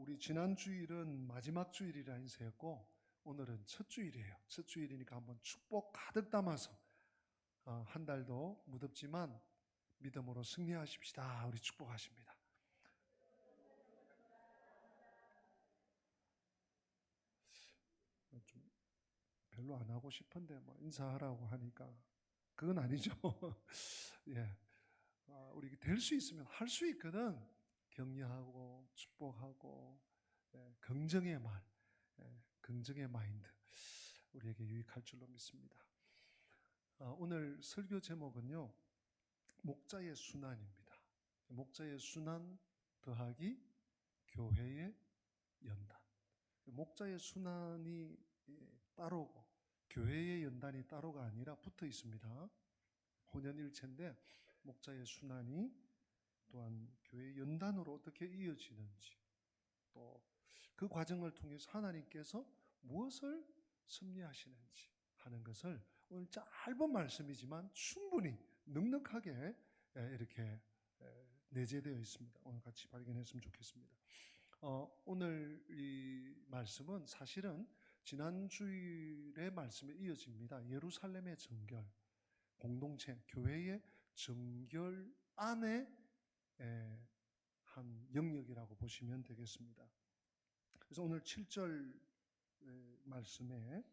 우리 지난 주일은 마지막 주일이라 인사했고 오늘은 첫 주일이에요. 첫 주일이니까 한번 축복 가득 담아서 한 달도 무덥지만 믿음으로 승리하십시다. 우리 축복하십니다. 좀 별로 안 하고 싶은데 뭐 인사하라고 하니까 그건 아니죠. 예, 우리 될 수 있으면 할 수 있거든. 격려하고 축복하고 긍정의 말, 긍정의 마인드 우리에게 유익할 줄로 믿습니다. 오늘 설교 제목은요, 목자의 순환입니다. 목자의 순환 더하기 교회의 연단. 목자의 순환이 따로고 교회의 연단이 따로가 아니라 붙어 있습니다. 혼연일체인데 목자의 순환이 또한 교회의 연단으로 어떻게 이어지는지, 또 그 과정을 통해서 하나님께서 무엇을 섭리하시는지 하는 것을 오늘 짧은 말씀이지만 충분히 넉넉하게 이렇게 내재되어 있습니다. 오늘 같이 발견했으면 좋겠습니다. 오늘 이 말씀은 사실은 지난 주일의 말씀에 이어집니다. 예루살렘의 정결, 공동체, 교회의 정결 안에 한 영역이라고 보시면 되겠습니다. 그래서 오늘 7절 말씀에,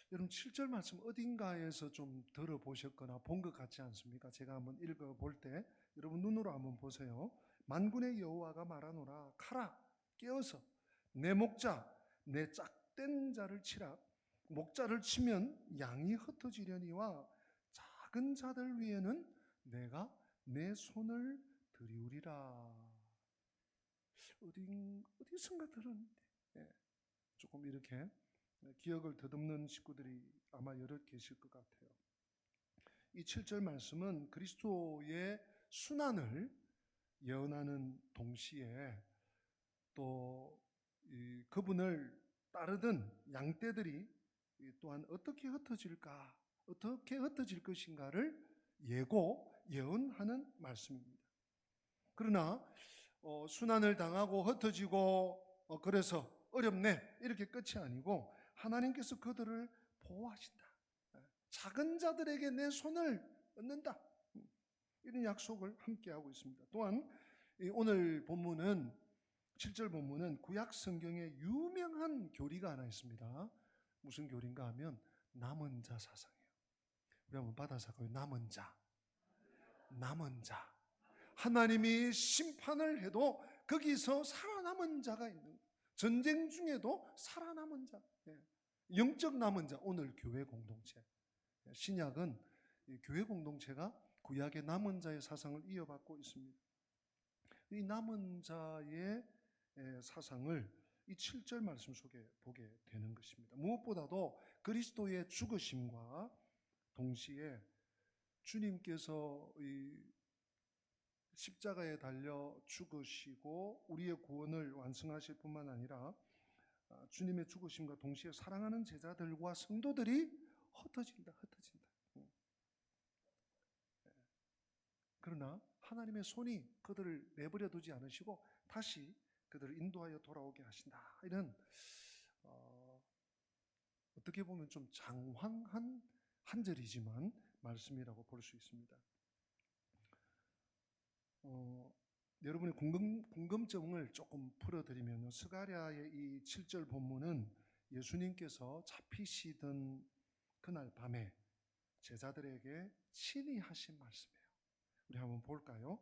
여러분 7절 말씀 어딘가에서 좀 들어보셨거나 본 것 같지 않습니까? 제가 한번 읽어볼 때 여러분 눈으로 한번 보세요. 만군의 여호와가 말하노라, 가라 깨어서 내 목자 내 짝된 자를 치라. 목자를 치면 양이 흩어지려니와 작은 자들 위에는 내가 내 손을 들이우리라. 어디선가 들었는데 조금 이렇게 기억을 더듬는 식구들이 아마 여러 계실 것 같아요. 이 7절 말씀은 그리스도의 순환을 예언하는 동시에 또 그분을 따르던 양떼들이 또한 어떻게 흩어질까, 어떻게 흩어질 것인가를 예언하는 말씀입니다. 그러나 순환을 당하고 흩어지고 그래서 어렵네 이렇게 끝이 아니고 하나님께서 그들을 보호하신다. 작은 자들에게 내 손을 얻는다. 이런 약속을 함께 하고 있습니다. 또한 오늘 본문은 7절 본문은 구약 성경에 유명한 교리가 하나 있습니다. 무슨 교리인가 하면 남은 자 사상이에요. 우리 한번 받아서 할까요? 남은 자. 하나님이 심판을 해도 거기서 살아남은 자가 있는 거예요. 전쟁 중에도 살아남은 자, 영적 남은 자. 오늘 교회 공동체, 신약은 교회 공동체가 구약의 남은 자의 사상을 이어받고 있습니다. 이 남은 자의 사상을 이 7절 말씀 속에 보게 되는 것입니다. 무엇보다도 그리스도의 죽으심과 동시에 주님께서 이 십자가에 달려 죽으시고 우리의 구원을 완성하실 뿐만 아니라 주님의 죽으심과 동시에 사랑하는 제자들과 성도들이 흩어진다. 그러나 하나님의 손이 그들을 내버려 두지 않으시고 다시 그들을 인도하여 돌아오게 하신다. 이런 어떻게 보면 좀 장황한 한 절이지만 말씀이라고 볼 수 있습니다. 여러분의 궁금증을 조금 풀어드리면 스가랴의 이 7절 본문은 예수님께서 잡히시던 그날 밤에 제자들에게 친히 하신 말씀이에요. 우리 한번 볼까요?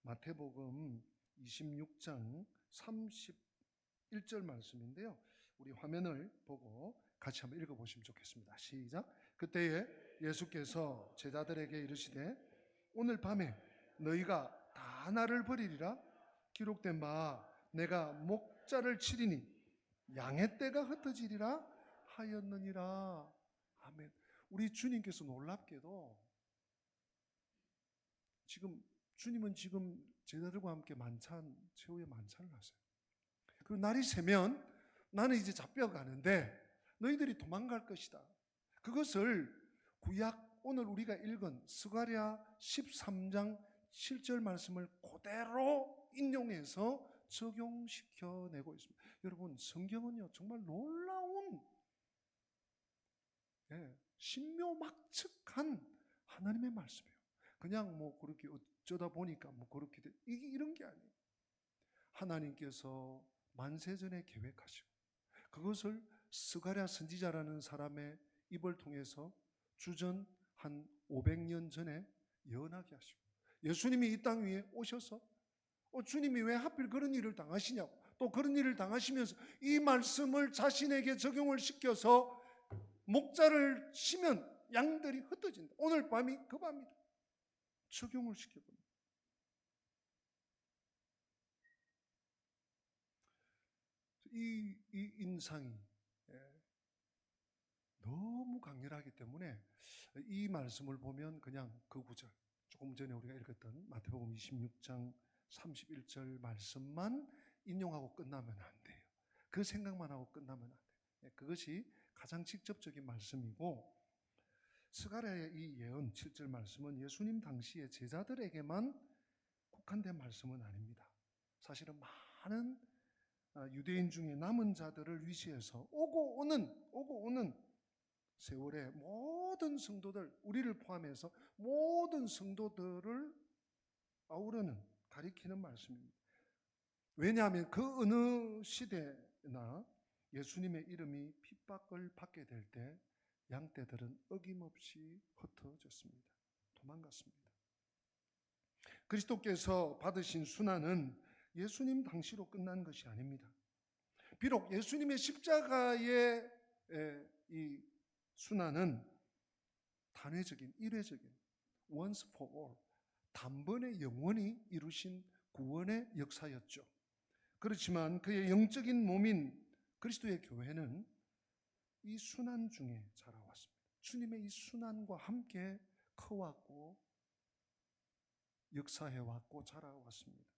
마태복음 26장 31절 말씀인데요. 우리 화면을 보고 같이 한번 읽어보시면 좋겠습니다. 시작. 그때에 예수께서 제자들에게 이르시되 오늘 밤에 너희가 다 나를 버리리라. 기록된 바 내가 목자를 치리니 양의 떼가 흩어지리라 하였느니라. 아멘. 우리 주님께서 놀랍게도 주님은 지금 제자들과 함께 최후의 만찬을 하세요. 그리고 날이 새면 나는 이제 잡혀가는데 너희들이 도망갈 것이다. 그것을 구약 오늘 우리가 읽은 스가랴 13장 7절 말씀을 그대로 인용해서 적용시켜내고 있습니다. 여러분, 성경은요 정말 놀라운 신묘막측한 하나님의 말씀이에요. 그냥 뭐 그렇게 어쩌다 보니까 뭐 그렇게 이게 이런 게 아니에요. 하나님께서 만세전에 계획하시고 그것을 스가랴 선지자라는 사람의 입을 통해서 주전 한 500년 전에 예언하게 하시고 예수님이 이 땅 위에 오셔서 주님이 왜 하필 그런 일을 당하시냐고, 또 그런 일을 당하시면서 이 말씀을 자신에게 적용을 시켜서 목자를 치면 양들이 흩어진다. 오늘 밤이 그 밤이다. 적용을 시켜봅니다. 이 인상이 너무 강렬하기 때문에 이 말씀을 보면 그냥 그 구절, 조금 전에 우리가 읽었던 마태복음 26장 31절 말씀만 인용하고 끝나면 안 돼요. 그 생각만 하고 끝나면 안 돼요. 그것이 가장 직접적인 말씀이고, 스가랴의 이 예언 7절 말씀은 예수님 당시의 제자들에게만 국한된 말씀은 아닙니다. 사실은 많은 유대인 중에 남은 자들을 위시해서 오고 오는 세월의 모든 성도들, 우리를 포함해서 모든 성도들을 아우르는, 가리키는 말씀입니다. 왜냐하면 그 어느 시대나 예수님의 이름이 핍박을 받게 될 때 양떼들은 어김없이 흩어졌습니다. 도망갔습니다. 그리스도께서 받으신 순환은 예수님 당시로 끝난 것이 아닙니다. 비록 예수님의 십자가의 이 순환은 단회적인, 일회적인, once for all, 단번에 영원히 이루신 구원의 역사였죠. 그렇지만 그의 영적인 몸인 그리스도의 교회는 이 순환 중에 자라왔습니다. 주님의 이 순환과 함께 커왔고 역사해왔고 자라왔습니다.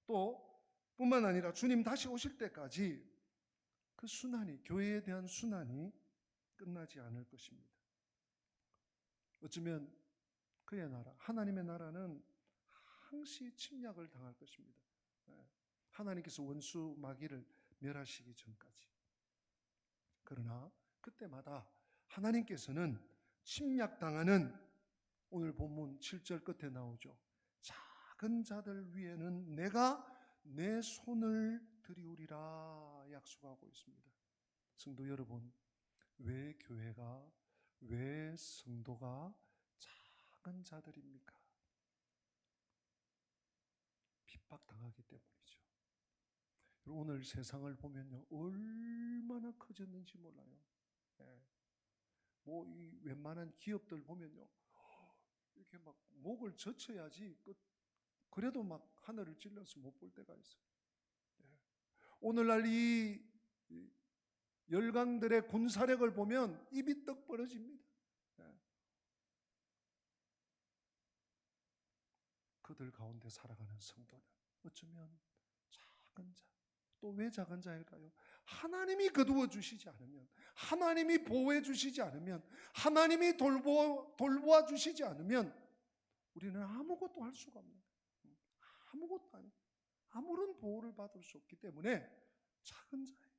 또 뿐만 아니라 주님 다시 오실 때까지 그 순환이, 교회에 대한 순환이 끝나지 않을 것입니다. 어쩌면 그의 나라, 하나님의 나라는 항시 침략을 당할 것입니다. 하나님께서 원수 마귀를 멸하시기 전까지. 그러나 그때마다 하나님께서는 침략당하는, 오늘 본문 7절 끝에 나오죠. 작은 자들 위에는 내가 내 손을 들이우리라 약속하고 있습니다. 성도 여러분, 왜 교회가, 왜 성도가 작은 자들입니까? 핍박당하기 때문이죠. 오늘 세상을 보면요, 얼마나 커졌는지 몰라요. 뭐 이 웬만한 기업들 보면요, 이렇게 막 목을 젖혀야지 그래도 막 하늘을 찔러서 못 볼 때가 있어요. 오늘날 이 열강들의 군사력을 보면 입이 떡 벌어집니다. 그들 가운데 살아가는 성도는 어쩌면 작은 자. 또 왜 작은 자일까요? 하나님이 거두어 주시지 않으면, 하나님이 보호해 주시지 않으면, 하나님이 돌보아 주시지 않으면 우리는 아무것도 할 수가 없는 거예요. 아무것도 아니에요. 아무런 보호를 받을 수 없기 때문에 작은 자예요.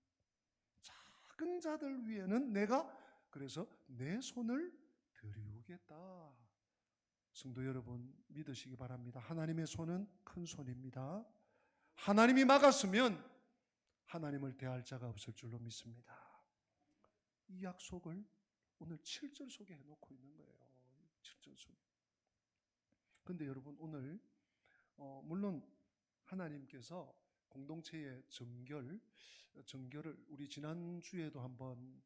작은 자들 위에는 내가 그래서 내 손을 들이우겠다. 성도 여러분, 믿으시기 바랍니다. 하나님의 손은 큰 손입니다. 하나님이 막았으면 하나님을 대할 자가 없을 줄로 믿습니다. 이 약속을 오늘 7절 속에 해놓고 있는 거예요. 7절 속에. 그런데 여러분, 오늘 물론 하나님께서 공동체의 정결을 우리 지난주에도 한번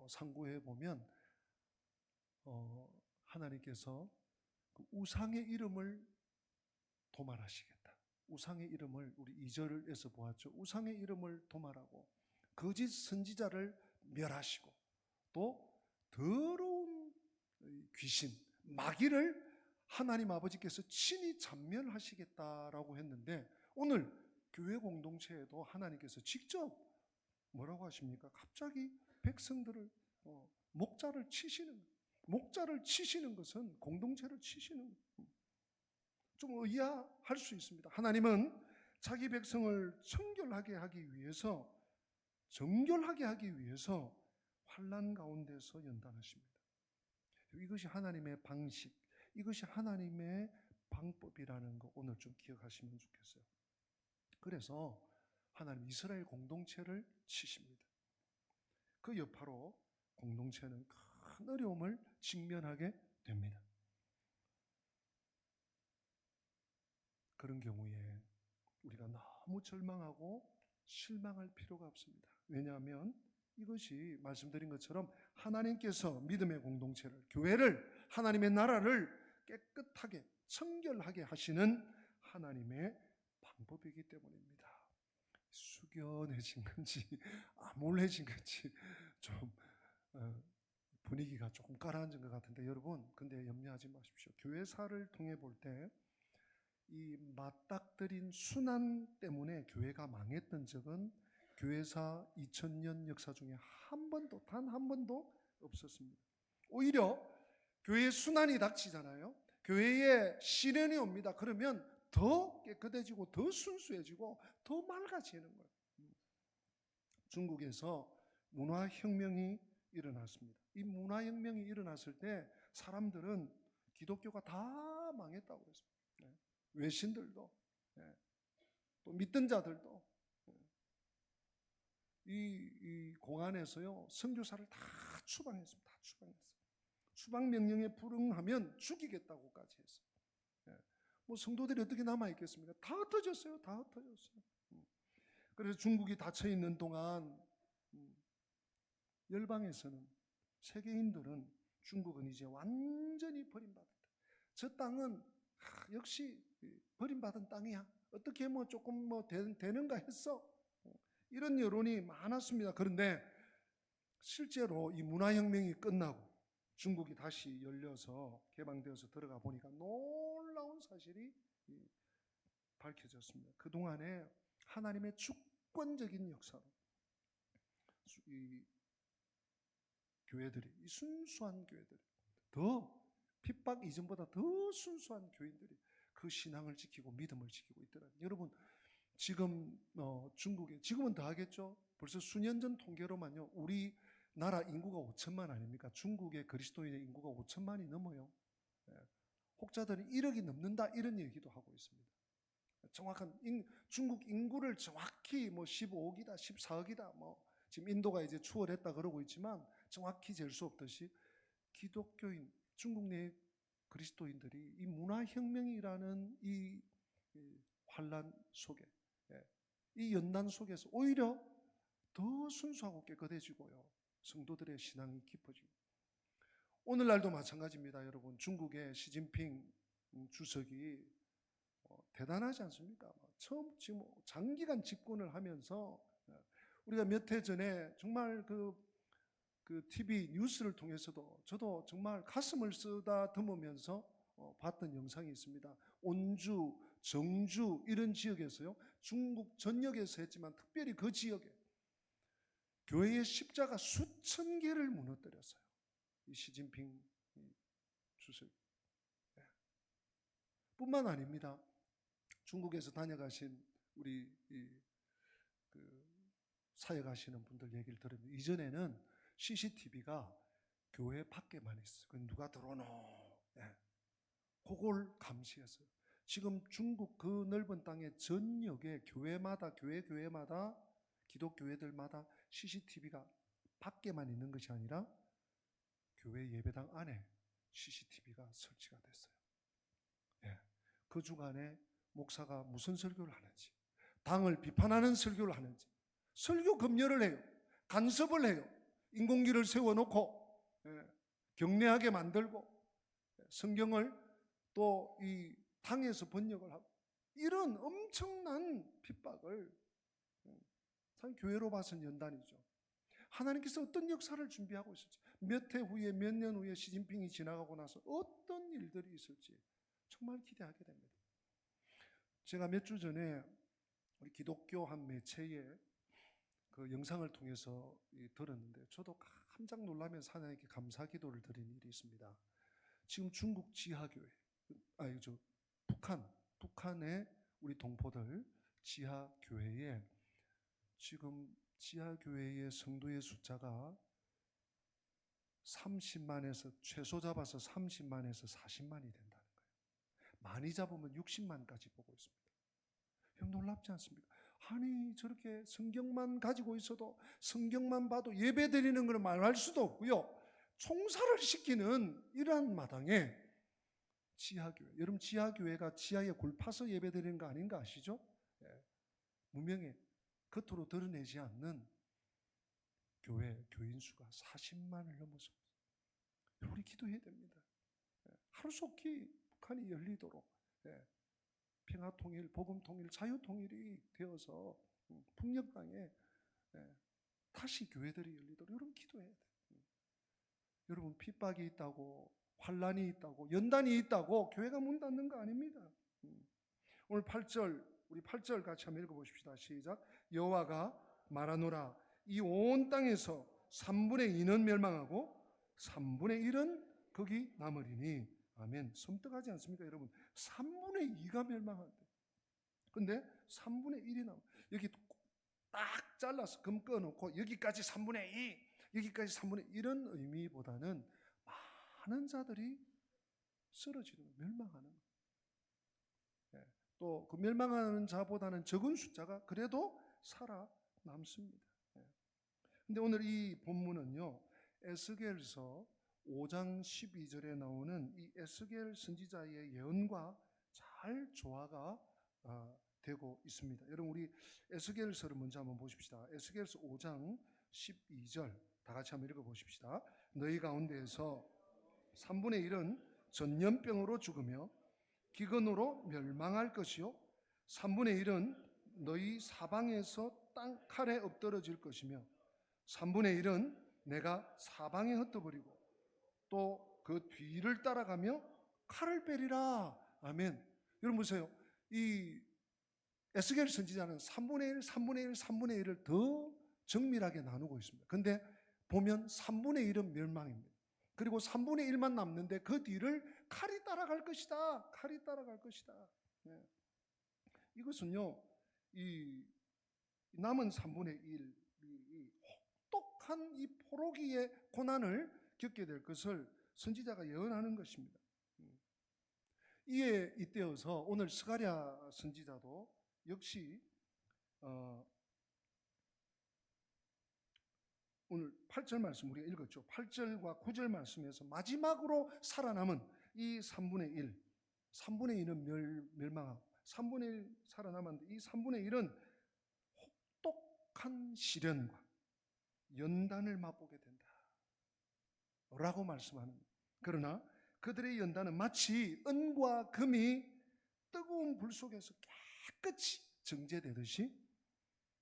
상고해 보면 하나님께서 그 우상의 이름을 도말하시겠다. 우상의 이름을 우리 2절에서 보았죠. 우상의 이름을 도말하고 거짓 선지자를 멸하시고 또 더러운 귀신, 마귀를 하나님 아버지께서 친히 잔멸하시겠다라고 했는데, 오늘 교회 공동체에도 하나님께서 직접 뭐라고 하십니까? 갑자기 백성들을 목자를 치시는 것은 공동체를 치시는, 좀 의아할 수 있습니다. 하나님은 자기 백성을 정결하게 하기 위해서, 정결하게 하기 위해서 환난 가운데서 연단하십니다. 이것이 하나님의 방식, 이것이 하나님의 방법이라는 거 오늘 좀 기억하시면 좋겠어요. 그래서 하나님 이스라엘 공동체를 치십니다. 그 여파로 공동체는 큰 어려움을 직면하게 됩니다. 그런 경우에 우리가 너무 절망하고 실망할 필요가 없습니다. 왜냐하면 이것이 말씀드린 것처럼 하나님께서 믿음의 공동체를, 교회를, 하나님의 나라를 깨끗하게 청결하게 하시는 하나님의 방법이기 때문입니다. 숙연해진 건지 암울해진 건지 좀 분위기가 조금 가라앉은 것 같은데, 여러분 근데 염려하지 마십시오. 교회사를 통해 볼 때 이 맞닥뜨린 순환 때문에 교회가 망했던 적은 교회사 2000년 역사 중에 한 번도, 단 한 번도 없었습니다. 오히려 교회의 순환이 닥치잖아요. 교회에 시련이 옵니다. 그러면 더 깨끗해지고 더 순수해지고 더 맑아지는 거예요. 중국에서 문화혁명이 일어났습니다. 이 문화혁명이 일어났을 때 사람들은 기독교가 다 망했다고 그랬습니다. 외신들도, 또 믿던 자들도 이 공안에서요 선교사를 다 추방했습니다. 다 추방했어요. 추방 명령에 불응하면 죽이겠다고까지 했어요. 뭐 성도들이 어떻게 남아 있겠습니까? 다 흩어졌어요. 다 흩어졌어요. 그래서 중국이 닫혀 있는 동안 열방에서는, 세계인들은 중국은 이제 완전히 버림받았다. 저 땅은 역시 버림받은 땅이야. 어떻게 뭐 조금 뭐 되는가 했어. 이런 여론이 많았습니다. 그런데 실제로 이 문화혁명이 끝나고 중국이 다시 열려서 개방되어서 들어가 보니까 놀라운 사실이 밝혀졌습니다. 그동안에 하나님의 주권적인 역사로 이 교회들이, 이 순수한 교회들이, 더 핍박 이전보다 더 순수한 교인들이 그 신앙을 지키고 믿음을 지키고 있더라고요. 여러분 지금 중국에, 지금은 더 하겠죠. 벌써 수년 전 통계로만요 우리나라 인구가 5천만 아닙니까? 중국의 그리스도인의 인구가 5천만이 넘어요. 혹자들은 1억이 넘는다 이런 얘기도 하고 있습니다. 정확한 중국 인구를 정확히 뭐 15억이다 14억이다 뭐 지금 인도가 이제 추월했다 그러고 있지만 정확히 잴 수 없듯이 기독교인, 중국 내 그리스도인들이 이 문화혁명이라는 이 환란 속에, 이 연단 속에서 오히려 더 순수하고 깨끗해지고요 성도들의 신앙이 깊어지고, 오늘날도 마찬가지입니다. 여러분 중국의 시진핑 주석이 대단하지 않습니까? 처음 지금 장기간 집권을 하면서 우리가 몇 해 전에 정말 그 TV 뉴스를 통해서도 저도 정말 가슴을 쓰다듬으면서 봤던 영상이 있습니다. 온주, 정주 이런 지역에서요 중국 전역에서 했지만 특별히 그 지역에 교회의 십자가 수천 개를 무너뜨렸어요. 이 시진핑 주석 뿐만 아닙니다. 중국에서 다녀가신 우리 사역하시는 분들 얘기를 들으면 이전에는 CCTV가 교회 밖에만 있어요. 누가 들어오노? 그걸 감시했어요. 지금 중국 그 넓은 땅의 전역에 교회마다, 교회마다, 기독교회들마다 CCTV가 밖에만 있는 것이 아니라 교회 예배당 안에 CCTV가 설치가 됐어요. 그 주간에 목사가 무슨 설교를 하는지, 당을 비판하는 설교를 하는지, 설교 검열을 해요. 간섭을 해요. 인공기를 세워놓고 경례하게 만들고 성경을 또 이 당에서 번역을 하고, 이런 엄청난 핍박을 참 교회로 봐서는 연단이죠. 하나님께서 어떤 역사를 준비하고 있을지, 몇 해 후에, 몇 년 후에 시진핑이 지나가고 나서 어떤 일들이 있을지 정말 기대하게 됩니다. 제가 몇 주 전에 우리 기독교 한 매체에 그 영상을 통해서 들었는데 저도 깜짝 놀라면서 하나님께 감사 기도를 드린 일이 있습니다. 지금 중국 지하교회, 북한의 우리 동포들 지하교회에 지금 지하교회의 성도의 숫자가 30만에서 최소 잡아서 30만에서 40만이 된다는 거예요. 많이 잡으면 60만까지 보고 있습니다. 형 놀랍지 않습니까? 아니 저렇게 성경만 가지고 있어도 성경만 봐도 예배 드리는 걸 말할 수도 없고요. 총사를 시키는 이러한 마당에 지하교회, 여러분 지하교회가 지하에 굴 파서 예배 드리는 거 아닌가 아시죠? 예. 무명에 겉으로 드러내지 않는 교회 교인 수가 40만을 넘어서 우리 기도해야 됩니다. 하루속히 북한이 열리도록 평화통일, 복음통일, 자유통일이 되어서 북녘 땅에 다시 교회들이 열리도록 여러분 기도해야 돼요. 여러분 핍박이 있다고, 환란이 있다고, 연단이 있다고 교회가 문 닫는 거 아닙니다. 오늘 8절, 우리 8절 같이 한번 읽어보십시다. 시작. 여호와가 말하노라. 이 온 땅에서 3분의 2는 멸망하고 3분의 1은 거기 남으리니. 아멘. 섬뜩하지 않습니까 여러분? 3분의 2가 멸망한대. 근데 3분의 1이 남아. 여기 딱 잘라서 금 꺼놓고 여기까지 3분의 2, 여기까지 3분의 1은 의미보다는 많은 자들이 쓰러지는, 멸망하는 거예요. 또 그 멸망하는 자보다는 적은 숫자가 그래도 살아남습니다. 근데 오늘 이 본문은요, 에스겔서 5장 12절에 나오는 이 에스겔 선지자의 예언과 잘 조화가 되고 있습니다. 여러분 우리 에스겔서를 먼저 한번 보십시다. 에스겔서 5장 12절 다 같이 한번 읽어보십시다. 너희 가운데에서 3분의 1은 전염병으로 죽으며 기근으로 멸망할 것이요 3분의 1은 너희 사방에서 땅 칼에 엎드러질 것이며 3분의 1은 내가 사방에 흩어버리고 또 그 뒤를 따라가며 칼을 빼리라. 아멘. 여러분 보세요. 이 에스겔 선지자는 3분의 1, 3분의 1, 3분의 1을 더 정밀하게 나누고 있습니다. 근데 보면 3분의 1은 멸망입니다. 그리고 3분의 1만 남는데 그 뒤를 칼이 따라갈 것이다. 칼이 따라갈 것이다. 네. 이것은요, 이 남은 3분의 1, 이 혹독한 이 포로기의 고난을 겪게 될 것을 선지자가 예언하는 것입니다. 이에 잇대어서 오늘 스가랴 선지자도 역시 오늘 8절 말씀 우리가 읽었죠. 8절과 9절 말씀에서 마지막으로 살아남은 이 3분의 1, 3분의 1은 멸망하고 3분의 1 살아남았는데 이 3분의 1은 혹독한 시련과 연단을 맛보게 된다 라고 말씀하는 거예요. 그러나 그들의 연단은 마치 은과 금이 뜨거운 불 속에서 깨끗이 정제되듯이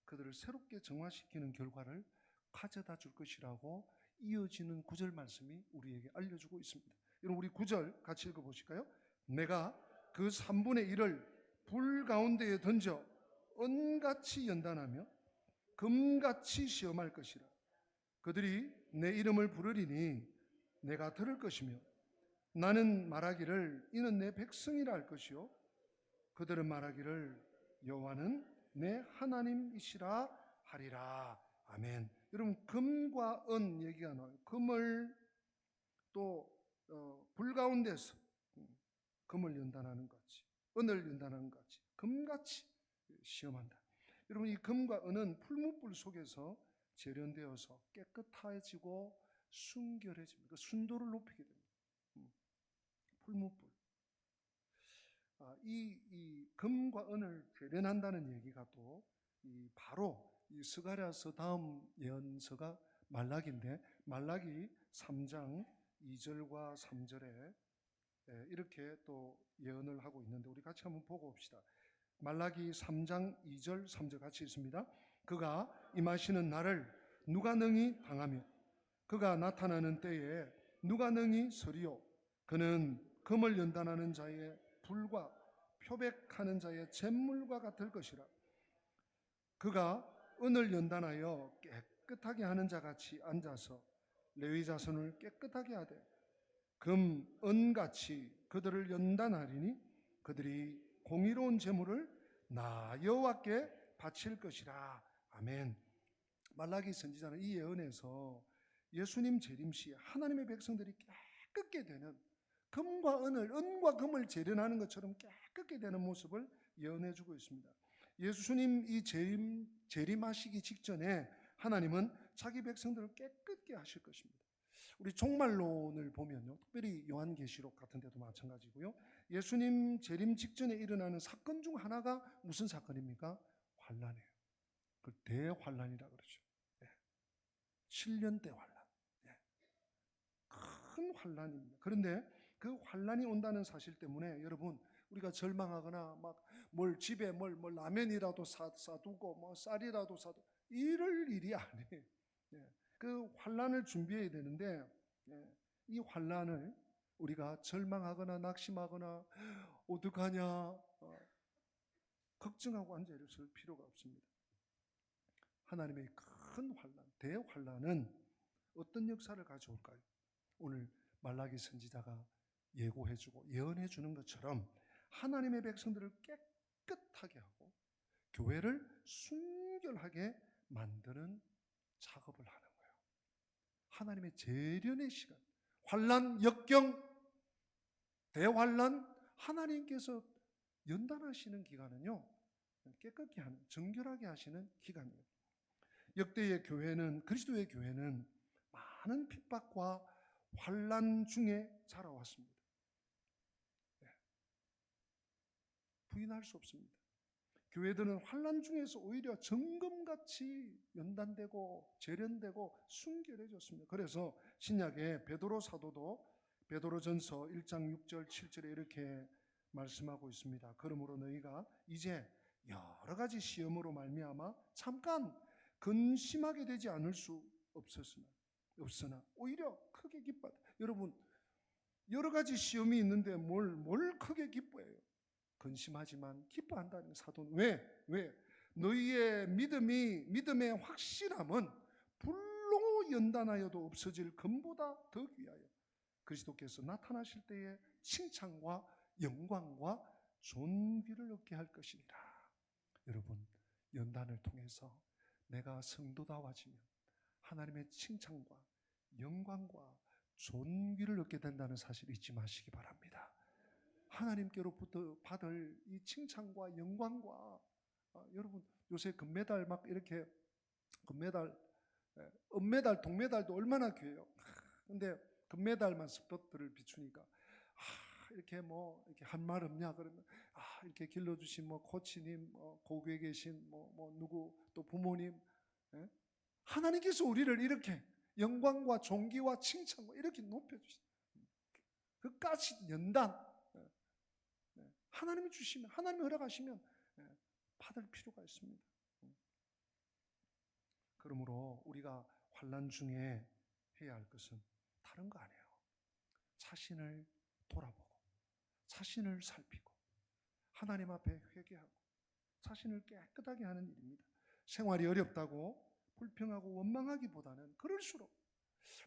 그들을 새롭게 정화시키는 결과를 가져다 줄 것이라고 이어지는 9절 말씀이 우리에게 알려주고 있습니다. 여러분 우리 9절 같이 읽어보실까요? 내가 그 3분의 1을 불 가운데에 던져 은같이 연단하며 금같이 시험할 것이라. 그들이 내 이름을 부르리니 내가 들을 것이며 나는 말하기를 이는 내 백성이라 할 것이요 그들은 말하기를 여호와는 내 하나님이시라 하리라. 아멘. 여러분 금과 은 얘기가 나와요. 금을 또 불 가운데서 금을 연단하는 것 같이, 은을 연단하는 것 같이 금같이 시험한다. 여러분 이 금과 은은 풀무불 속에서 재련되어서 깨끗해지고 순결해집니다. 그 순도를 높이게 됩니다. 풀무불. 이 금과 은을 재련한다는 얘기가 또 바로 이 스가랴서 다음 예언서가 말라기인데 말라기 3장 2절과 3절에 이렇게 또 예언을 하고 있는데 우리 같이 한번 보고 봅시다. 말라기 3장 2절 3절 같이 읽습니다. 그가 임하시는 날을 누가 능히 당하며 그가 나타나는 때에 누가 능히 서리요. 그는 금을 연단하는 자의 불과 표백하는 자의 잿물과 같을 것이라. 그가 은을 연단하여 깨끗하게 하는 자같이 앉아서 레위 자손을 깨끗하게 하되 금, 은같이 그들을 연단하리니 그들이 공의로운 제물을 나 여호와께 바칠 것이라. 아멘. 말라기 선지자는 이 예언에서 예수님 재림 시에 하나님의 백성들이 깨끗게 되는, 금과 은을, 은과 금을 재련하는 것처럼 깨끗게 되는 모습을 예언해 주고 있습니다. 예수님 이 재림하시기 직전에 하나님은 자기 백성들을 깨끗게 하실 것입니다. 우리 종말론을 보면요, 특별히 요한계시록 같은 데도 마찬가지고요, 예수님 재림 직전에 일어나는 사건 중 하나가 무슨 사건입니까? 환란이에요. 그 대환란이라 그러죠. 7년 대환란. 큰 환란입니다. 그런데 그 환란이 온다는 사실 때문에 여러분, 우리가 절망하거나 막 뭘 집에 뭘 라면이라도 사두고 뭐 쌀이라도 사두고 이럴 일이 아니에요. 그 환란을 준비해야 되는데, 이 환란을 우리가 절망하거나 낙심하거나 어떡하냐 걱정하고 앉아 있을 필요가 없습니다. 하나님의 큰 환란, 대환란은 어떤 역사를 가져올까요? 오늘 말라기 선지자가 예고해주고 예언해주는 것처럼 하나님의 백성들을 깨끗하게 하고 교회를 순결하게 만드는 작업을 하는 거예요. 하나님의 재련의 시간, 환란, 역경, 대환란, 하나님께서 연단하시는 기간은요, 깨끗게 하는, 정결하게 하시는 기간이에요. 역대의 교회는, 그리스도의 교회는 많은 핍박과 환란 중에 자라왔습니다. 부인할 수 없습니다. 교회들은 환란 중에서 오히려 정금같이 연단되고 재련되고 순결해졌습니다. 그래서 신약의 베드로 사도도 베드로전서 1장 6절 7절에 이렇게 말씀하고 있습니다. 그러므로 너희가 이제 여러 가지 시험으로 말미암아 잠깐 근심하게 되지 않을 수 없으나 오히려 크게 기뻐. 여러분, 여러 가지 시험이 있는데 뭘 크게 기뻐해요? 근심하지만 기뻐한다는 사도는 왜? 너희의 믿음의 확실함은 불로 연단하여도 없어질 금보다 더 귀하여 그리스도께서 나타나실 때에 칭찬과 영광과 존귀를 얻게 할 것이니라. 여러분, 연단을 통해서 내가 성도다워지면 하나님의 칭찬과 영광과 존귀를 얻게 된다는 사실을 잊지 마시기 바랍니다. 하나님께로부터 받을 이 칭찬과 영광과 여러분, 요새 금메달 막 이렇게 금메달, 은메달, 동메달도 얼마나 귀해요. 근데 금메달만 스포트를 비추니까 이렇게 뭐 이렇게 한 말 없냐 그러면 이렇게 길러주신 뭐 코치님, 고국에 계신 뭐 누구 또 부모님, 하나님께서 우리를 이렇게 영광과 존귀와 칭찬과 이렇게 높여주신 그까지 연단 하나님이 주시면, 하나님이 허락하시면 받을 필요가 있습니다. 그러므로 우리가 환난 중에 해야 할 것은 다른 거 아니에요. 자신을 돌아보고 자신을 살피고 하나님 앞에 회개하고 자신을 깨끗하게 하는 일입니다. 생활이 어렵다고 불평하고 원망하기보다는 그럴수록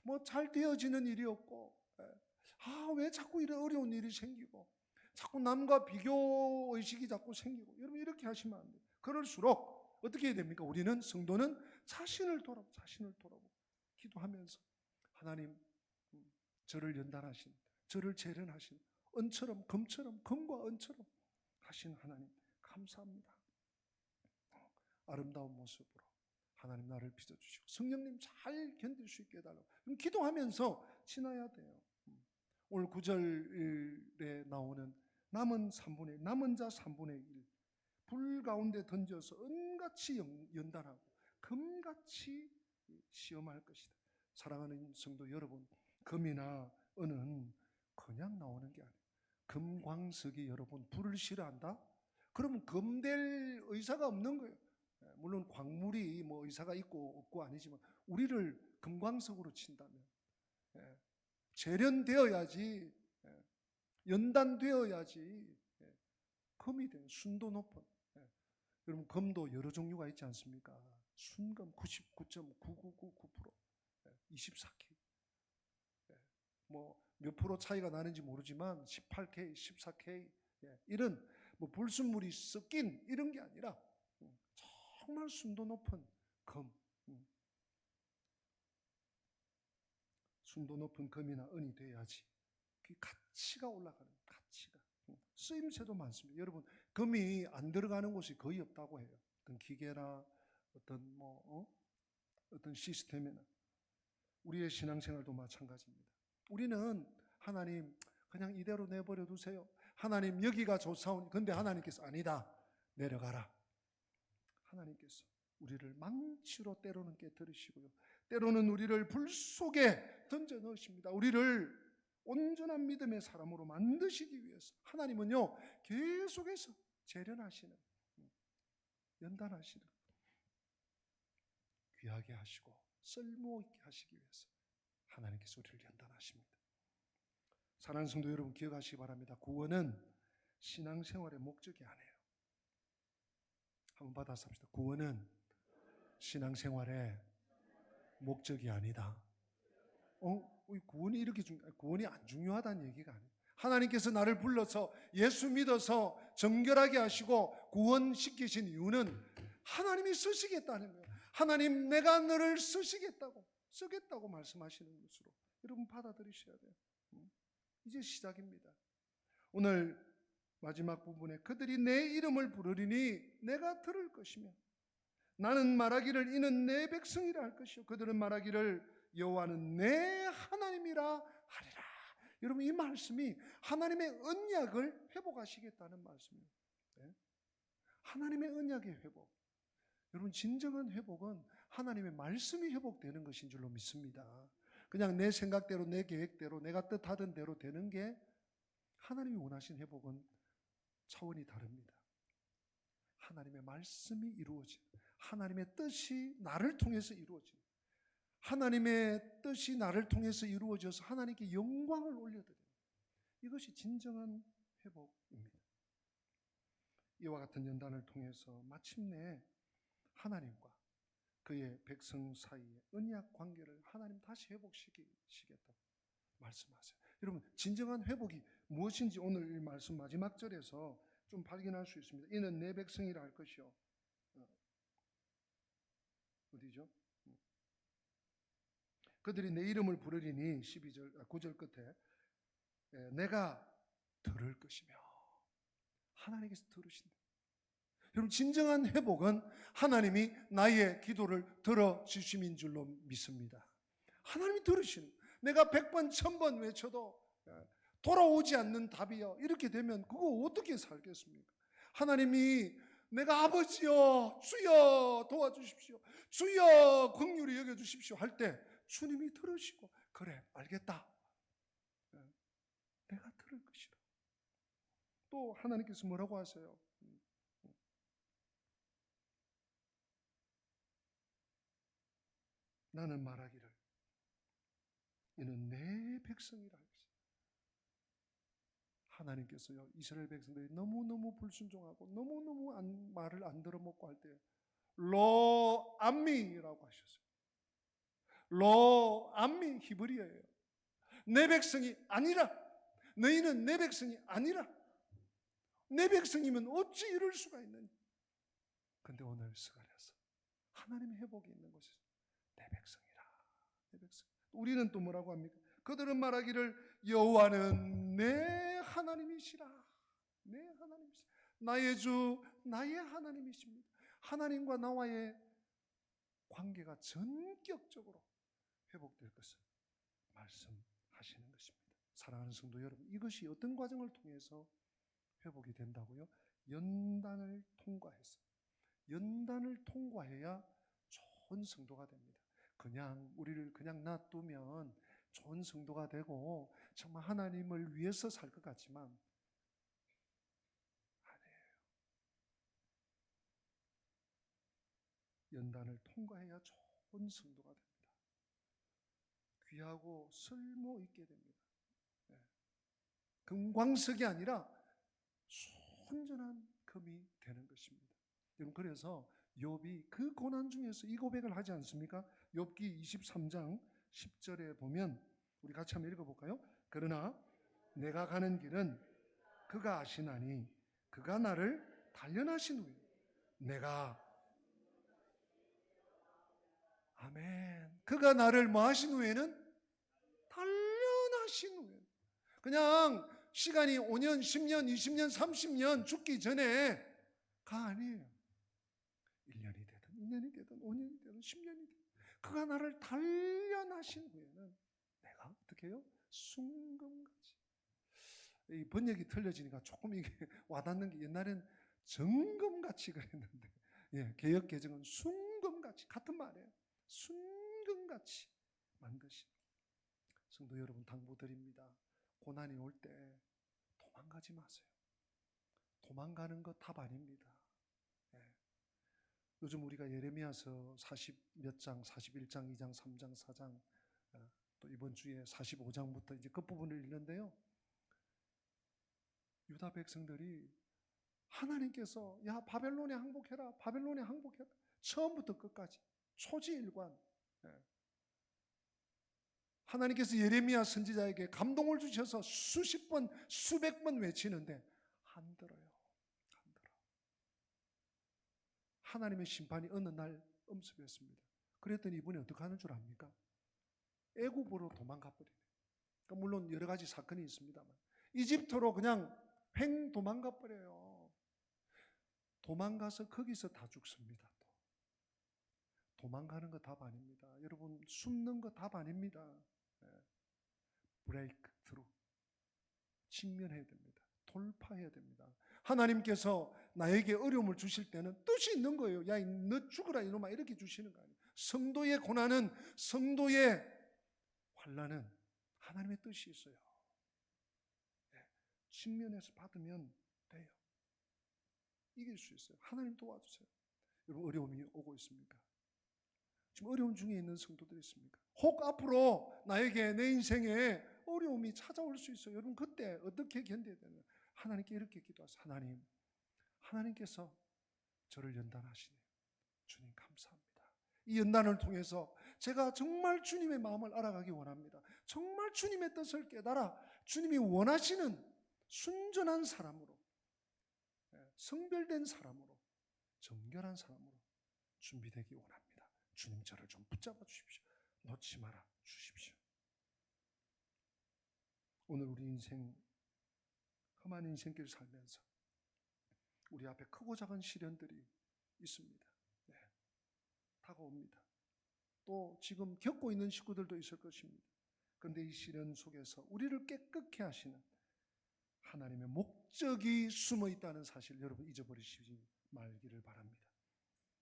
뭐 잘 되어지는 일이 없고 왜 자꾸 이런 어려운 일이 생기고 자꾸 남과 비교 의식이 자꾸 생기고, 여러분 이렇게 하시면 안 돼요. 그럴수록 어떻게 해야 됩니까? 우리는 성도는 자신을 돌아보고 기도하면서 하나님, 저를 연단하신, 저를 재련하신 은처럼 금과 은처럼 하신 하나님 감사합니다. 아름다운 모습으로 하나님 나를 빚어주시고 성령님 잘 견딜 수 있게 해달라고 기도하면서 지나야 돼요. 오늘 9절에 나오는 남은 자 3분의 1 불 가운데 던져서 은같이 연단하고 금같이 시험할 것이다. 사랑하는 성도 여러분, 금이나 은은 그냥 나오는 게 아니에요. 금광석이 여러분 불을 싫어한다? 그러면 금될 의사가 없는 거예요. 물론 광물이 뭐 의사가 있고 없고 아니지만 우리를 금광석으로 친다면 재련되어야지, 연단되어야지 금이 돼요. 순도 높은. 여러분, 금도 여러 종류가 있지 않습니까? 순금 99.9999%, 24K. 뭐 몇 프로 차이가 나는지 모르지만 18K, 14K 이런 뭐 불순물이 섞인 이런 게 아니라 정말 순도 높은 금, 순도 높은 금이나 은이 돼야지 그 가치가 올라가는 가치가. 쓰임새도 많습니다. 여러분, 금이 안 들어가는 곳이 거의 없다고 해요. 어떤 기계나 어떤 어떤 시스템이나. 우리의 신앙생활도 마찬가지입니다. 우리는 하나님 그냥 이대로 내버려 두세요. 하나님 여기가 좋사오니, 근데 하나님께서 아니다, 내려가라. 하나님께서 우리를 망치로 때로는 깨뜨리시고요, 때로는 우리를 불 속에 던져 넣으십니다. 우리를 온전한 믿음의 사람으로 만드시기 위해서 하나님은요 계속해서 재련하시는, 연단하시는, 귀하게 하시고 쓸모있게 하시기 위해서 하나님께서 우리를 연단하십니다. 사랑하는 성도 여러분, 기억하시기 바랍니다. 구원은 신앙생활의 목적이 아니에요. 한번 받아서 합시다. 구원은 신앙생활의 목적이 아니다. 구원이 이렇게 구원이 안 중요하다는 얘기가 아니에요. 하나님께서 나를 불러서 예수 믿어서 정결하게 하시고 구원시키신 이유는 하나님이 쓰시겠다는 거예요. 하나님, 내가 너를 쓰겠다고 말씀하시는 것으로 여러분 받아들이셔야 돼요. 이제 시작입니다. 오늘 마지막 부분에 그들이 내 이름을 부르리니 내가 들을 것이며 나는 말하기를 이는 내 백성이라 할 것이요 그들은 말하기를 여호와는 내 하나님이라 하리라. 여러분, 이 말씀이 하나님의 언약을 회복하시겠다는 말씀이에요. 네? 하나님의 언약의 회복. 여러분, 진정한 회복은 하나님의 말씀이 회복되는 것인 줄로 믿습니다. 그냥 내 생각대로, 내 계획대로, 내가 뜻하던 대로 되는 게 하나님이 원하신 회복은 차원이 다릅니다. 하나님의 말씀이 이루어진, 하나님의 뜻이 나를 통해서 이루어진, 하나님의 뜻이 나를 통해서 이루어져서 하나님께 영광을 올려드리는, 이것이 진정한 회복입니다. 이와 같은 연단을 통해서 마침내 하나님과 그의 백성 사이의 언약 관계를 하나님 다시 회복시키시겠다고 말씀하세요. 여러분, 진정한 회복이 무엇인지 오늘 이 말씀 마지막 절에서 좀 발견할 수 있습니다. 이는 내 백성이라 할 것이요. 어디죠? 그들이 내 이름을 부르리니 9절 끝에 내가 들을 것이며, 하나님께서 들으신다. 여러분, 진정한 회복은 하나님이 나의 기도를 들어주심인 줄로 믿습니다. 하나님이 들으시는, 내가 100번 1000번 외쳐도 돌아오지 않는 답이요, 이렇게 되면 그거 어떻게 살겠습니까? 하나님이 내가 아버지여 주여 도와주십시오, 주여 긍휼히 여겨주십시오 할 때 주님이 들으시고, 그래 알겠다, 내가 들을 것이라. 또 하나님께서 뭐라고 하세요? 나는 말하기를 이는 내 백성이라 할 것이다. 하나님께서요, 이스라엘 백성들이 너무너무 불순종하고 너무너무 말을 안 들어먹고 할 때 로 암미라고 하셨어요. 로 암미 히브리어예요. 내 백성이 아니라, 너희는 내 백성이 아니라, 내 백성이면 어찌 이럴 수가 있느냐. 근데 오늘 스가랴서 하나님의 회복이 있는 곳에서 내 백성이라, 내 백성. 우리는 또 뭐라고 합니까? 그들은 말하기를 여호와는 내 하나님이시라, 내 하나님이시라, 나의 주 나의 하나님이십니다. 하나님과 나와의 관계가 전격적으로 회복될 것을 말씀하시는 것입니다. 사랑하는 성도 여러분, 이것이 어떤 과정을 통해서 회복이 된다고요? 연단을 통과해서, 연단을 통과해야 좋은 성도가 됩니다. 그냥 우리를 그냥 놔두면 좋은 성도가 되고 정말 하나님을 위해서 살 것 같지만 아니에요. 연단을 통과해야 좋은 성도가 됩니다. 귀하고 쓸모 있게 됩니다. 금광석이 아니라 순전한 금이 되는 것입니다. 여러분, 그래서 욥이 그 고난 중에서 이 고백을 하지 않습니까? 욥기 23장 10절에 보면 우리 같이 한번 읽어볼까요? 그러나 내가 가는 길은 그가 아시나니 그가 나를 단련하신 후에 내가 아멘. 그가 나를 뭐 하신 후에는 단련하신 후에 그냥 시간이 5년, 10년, 20년, 30년 죽기 전에가 아니에요. 1년이 되든 2년이 되든 5년이 되든 10년이 되든 그가 나를 단련하신 후에는 내가 어떻게 해요? 순금같이. 이 번역이 틀려지니까 조금 이게 와닿는 게 옛날엔 정금같이 그랬는데 개역 개정은 순금같이 같은 말이에요. 순금같이 만드신. 성도 여러분 당부드립니다. 고난이 올 때 도망가지 마세요. 도망가는 거 답 아닙니다. 요즘 우리가 예레미야서 40몇 장, 41장, 2장, 3장, 4장, 또 이번 주에 45장부터 이제 끝부분을 읽는데요. 유다 백성들이 하나님께서 야 바벨론에 항복해라, 바벨론에 항복해라. 처음부터 끝까지 초지일관. 하나님께서 예레미야 선지자에게 감동을 주셔서 수십 번, 수백 번 외치는데 안 들어요. 안 들어. 하나님의 심판이 어느 날 엄습했습니다. 그랬더니 이분이 어떻게 하는 줄 압니까? 애굽으로 도망가 버리네. 그러니까 물론 여러 가지 사건이 있습니다만 이집트로 그냥 횡 도망가 버려요. 도망가서 거기서 다 죽습니다. 또 도망가는 거 답 아닙니다. 여러분 숨는 거 답 아닙니다. 브레이크 트루 직면해야 됩니다. 돌파해야 됩니다. 하나님께서 나에게 어려움을 주실 때는 뜻이 있는 거예요. 야, 너 죽어라 이놈아 이렇게 주시는 거 아니에요. 성도의 고난은, 성도의 환난은 하나님의 뜻이 있어요. 직면해서 받으면 돼요. 이길 수 있어요. 하나님 도와주세요. 여러분 어려움이 오고 있습니까? 지금 어려움 중에 있는 성도들이 있습니까? 혹 앞으로 나에게 내 인생에 어려움이 찾아올 수 있어요. 여러분 그때 어떻게 견뎌야 되나요? 하나님께 이렇게 기도하세요. 하나님, 하나님께서 저를 연단하시네요. 주님 감사합니다. 이 연단을 통해서 제가 정말 주님의 마음을 알아가기 원합니다. 정말 주님의 뜻을 깨달아 주님이 원하시는 순전한 사람으로, 성별된 사람으로, 정결한 사람으로 준비되기 원합니다. 주님 저를 좀 붙잡아 주십시오. 놓지 말아 주십시오. 오늘 우리 인생, 험한 인생길 살면서 우리 앞에 크고 작은 시련들이 있습니다. 다가옵니다. 또 지금 겪고 있는 식구들도 있을 것입니다. 그런데 이 시련 속에서 우리를 깨끗게 하시는 하나님의 목적이 숨어 있다는 사실 여러분 잊어버리시지 말기를 바랍니다.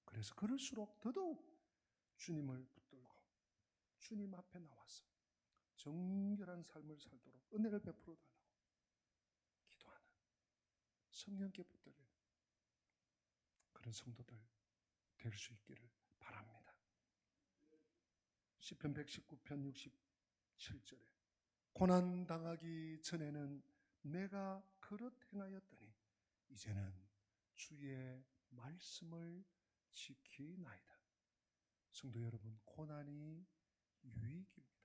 그래서 그럴수록 더더욱 주님을 붙들고 주님 앞에 나와서 정결한 삶을 살도록 은혜를 베풀어 달라고 기도하는, 성령께 붙들리는 그런 성도들 될 수 있기를 바랍니다. 시편 119편 67절에 고난당하기 전에는 내가 그릇 행하였더니 이제는 주의 말씀을 지키나이다. 성도 여러분, 고난이 유익입니다.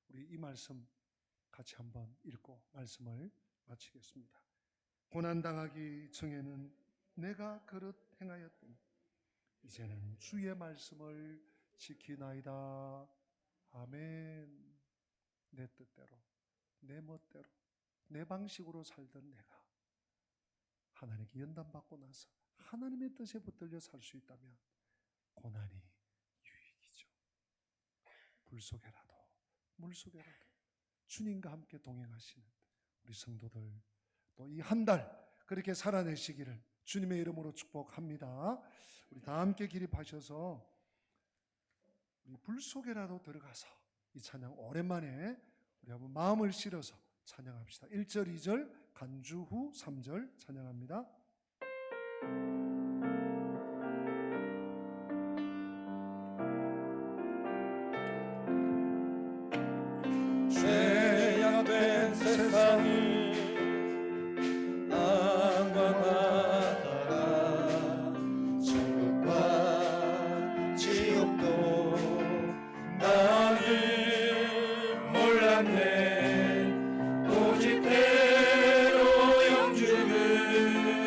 우리 이 말씀 같이 한번 읽고 말씀을 마치겠습니다. 고난당하기 전에는 내가 그릇 행하였더니 이제는 주의 말씀을 지키나이다. 아멘. 내 뜻대로, 내 멋대로, 내 방식으로 살던 내가 하나님께 연단받고 나서 하나님의 뜻에 붙들려 살 수 있다면 고난이 유익이죠. 불 속에라도 물 속에라도 주님과 함께 동행하시는 우리 성도들 또 이 한 달 그렇게 살아내시기를 주님의 이름으로 축복합니다. 우리 다 함께 기립하셔서 우리 불 속에라도 들어가서 이 찬양 오랜만에 우리 한번 마음을 실어서 찬양합시다. 1절, 2절 간주 후 3절 찬양합니다. 죄악된 세상을 방황하다가 천국과 지옥도 나를 몰랐네. 오직 대로 영주를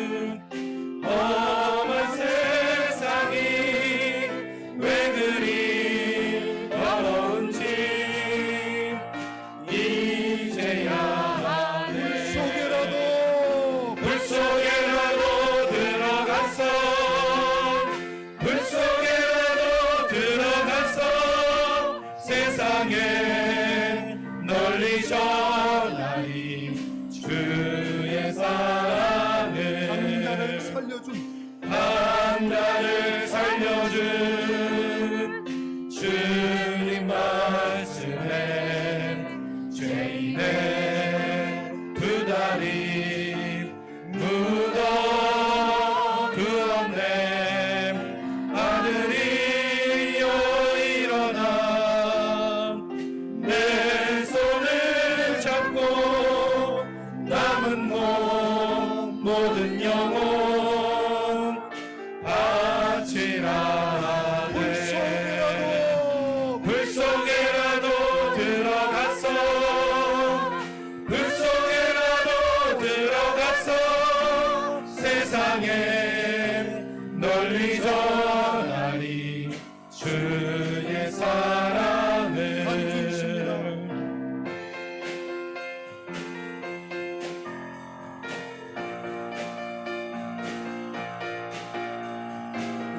세상에 널리 전하리 주의 사랑을 강자를 살려준 나를 살려준 주님 말씀에 죄인의 두 다리 묻어 두었네 아들이여 일어나 내 손을 잡고 남은 모든 영혼 바치라 불 속에라도 들어갔어 불 속에라도 들어갔어 세상에 널리 전하리 주의 사랑을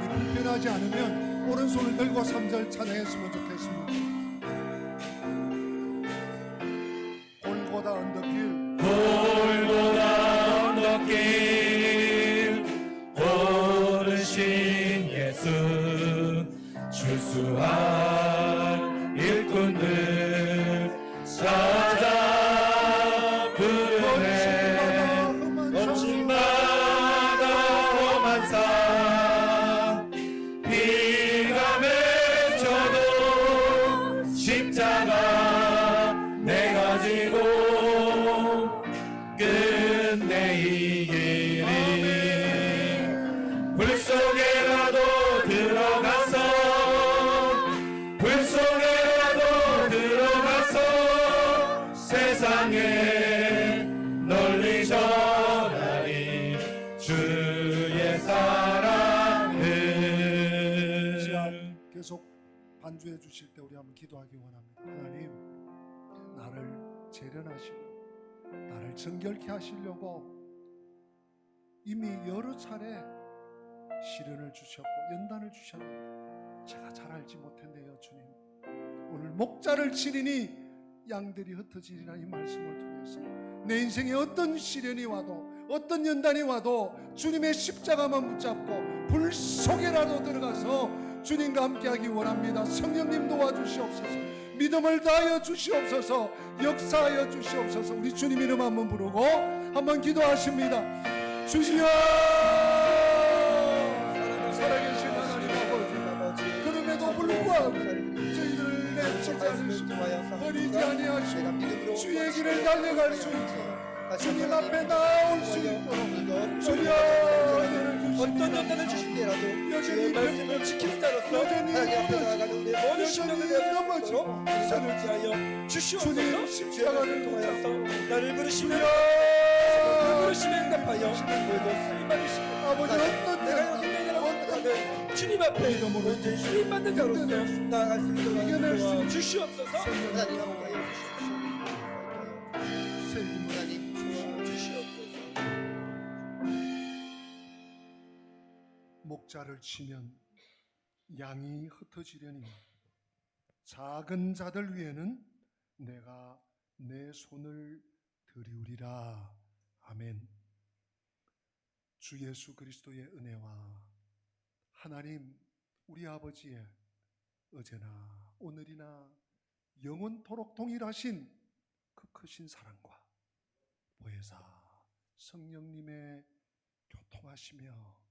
우리 불편하지 않으면 오른손을 들고 3절 찬양했으면 좋겠습니다. 골고다 언덕길 골고다 언덕길 오르신 예수 출수할 일꾼들 찾아 부르네 거친 바다 험한 산 비가 맺혀도 십자가 내가 지고 끝내 이 길이 불 속에라도 들어가서 불 속에라도 들어가서 세상에 널리 전하리 주의 사랑을 계속 반주해 주실 때 우리 한번 기도하기 원합니다. 하나님, 나를 재련하시고 나를 정결케 하시려고 이미 여러 차례 시련을 주셨고 연단을 주셨는데 제가 잘 알지 못했네요. 주님, 오늘 목자를 치리니 양들이 흩어지리라 이 말씀을 통해서 내 인생에 어떤 시련이 와도 어떤 연단이 와도 주님의 십자가만 붙잡고 불 속에라도 들어가서 주님과 함께하기 원합니다. 성령님 도와주시옵소서. 믿음을 다하여 주시옵소서. 역사하여 주시옵소서. 우리 주님 이름 한번 부르고 한번 기도하십니다. 주여, 살아계신 하나님 아버지, 그럼에도 불구하고 저희들을 내치지 않으시고 버리지 아니하시고 주의 길을 달려갈 수 있도록 주님 앞에 나올 수 있도록 주여 어떤 연단을 주실 때라도 여전히 주의 말씀을 지키는 자로서 여전히 하나님 앞에 나아가는 우리의 모든 심령을 넘어지고 하여 주시옵소서. 주님 십자가를 통하여서 나를 부르시며 주여 부르시며 응답하여 모두 쓰임받으시고 아버지 어떤 내가 여기 내라고 하는 주님 앞에 믿음으로 온전히 쓰임받는 자로서 나아갈 수 이겨낼 수 있도록 주시옵소서. 하나님 함께하여 주십시오. 세임 하나님 주시옵소서. 목자를 치면 양이 흩어지려니 작은 자들 위에는 내가 내 손을 들이우리라. 아멘. 주 예수 그리스도의 은혜와 하나님 우리 아버지의 어제나 오늘이나 영원토록 동일하신 그 크신 사랑과 보혜사 성령님의 교통하시며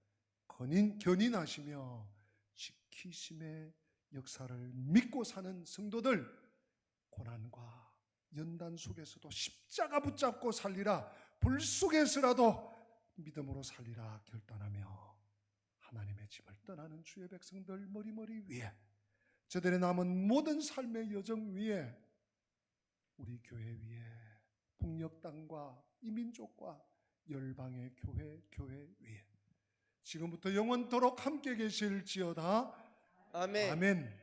견인하시며 지키심의 역사를 믿고 사는 성도들, 고난과 연단 속에서도 십자가 붙잡고 살리라, 불 속에서라도 믿음으로 살리라 결단하며 하나님의 집을 떠나는 주의 백성들 머리머리 위에, 저들의 남은 모든 삶의 여정 위에, 우리 교회 위에, 북녘 땅과 이민족과 열방의 교회 위에 지금부터 영원토록 함께 계실지어다. 아멘. 아멘.